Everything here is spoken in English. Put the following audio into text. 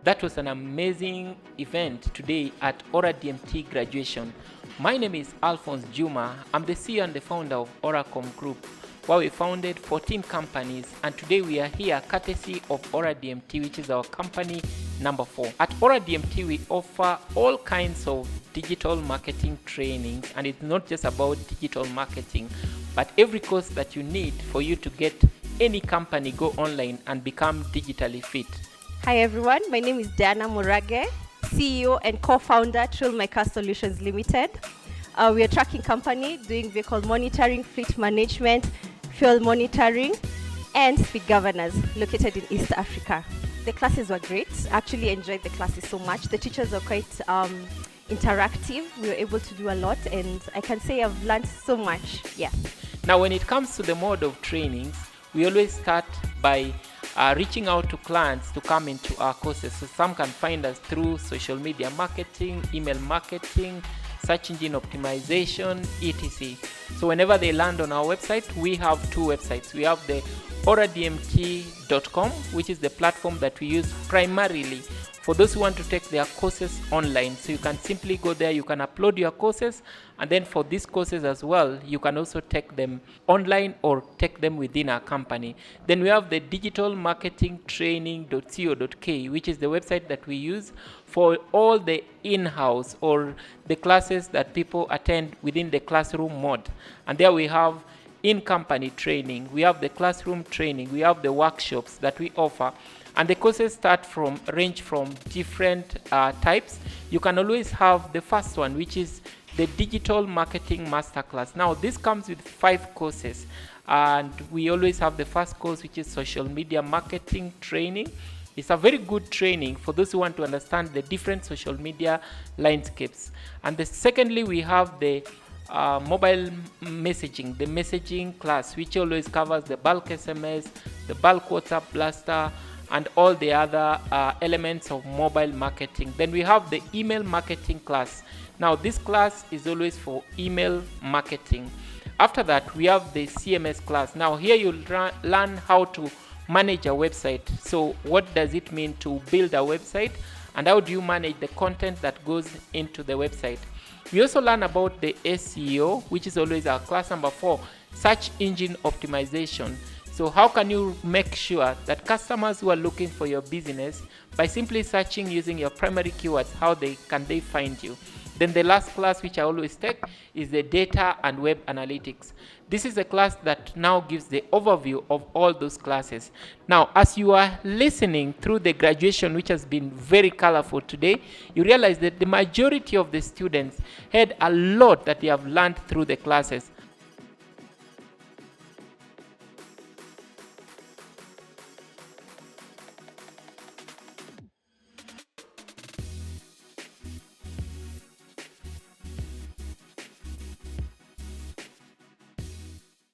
That was an amazing event today at Oradmt graduation. My name is Alphonse Juma. I'm the CEO and the founder of Oradmt Group, where we founded 14 companies, and today we are here courtesy of Oradmt, which is our company number 4. At Oradmt, we offer all kinds of digital marketing trainings, and it's not just about digital marketing, but every course that you need for you to get any company go online and become digitally fit. Hi everyone, my name is Diana Murage, CEO and co-founder Trailmaker Solutions Limited. We are a tracking company doing vehicle monitoring, fleet management, fuel monitoring, and speed governors located in East Africa. The classes were great. I actually enjoyed the classes so much. The teachers were quite interactive. We were able to do a lot, and I can say I've learned so much. Yeah. Now, when it comes to the mode of trainings, we always start by reaching out to clients to come into our courses. So some can find us through social media marketing, email marketing, search engine optimization, etc. So whenever they land on our website, we have two websites. We have the oradmt.com, which is the platform that we use primarily for those who want to take their courses online. So you can simply go there, you can upload your courses, and then for these courses as well, you can also take them online or take them within our company. Then we have the digitalmarketingtraining.co.ke, which is the website that we use for all the in-house or the classes that people attend within the classroom mode. And there we have in-company training, we have the classroom training, we have the workshops that we offer. And the courses range from different types. You can always have the first one, which is the Digital Marketing Masterclass. Now, this comes with 5 courses. And we always have the first course, which is Social Media Marketing Training. It's a very good training for those who want to understand the different social media landscapes. And secondly, we have the mobile messaging, the messaging class, which always covers the bulk SMS, the bulk WhatsApp blaster, and all the other elements of mobile marketing. Then we have the email marketing class. Now this class is always for email marketing. After that, we have the CMS class. Now here you'll learn how to manage a website. So what does it mean to build a website, and how do you manage the content that goes into the website? We also learn about the SEO, which is always our class number 4, search engine optimization. So how can you make sure that customers who are looking for your business, by simply searching using your primary keywords, how can they find you? Then the last class, which I always take, is the data and web analytics. This is a class that now gives the overview of all those classes. Now, as you are listening through the graduation, which has been very colorful today, you realize that the majority of the students had a lot that they have learned through the classes.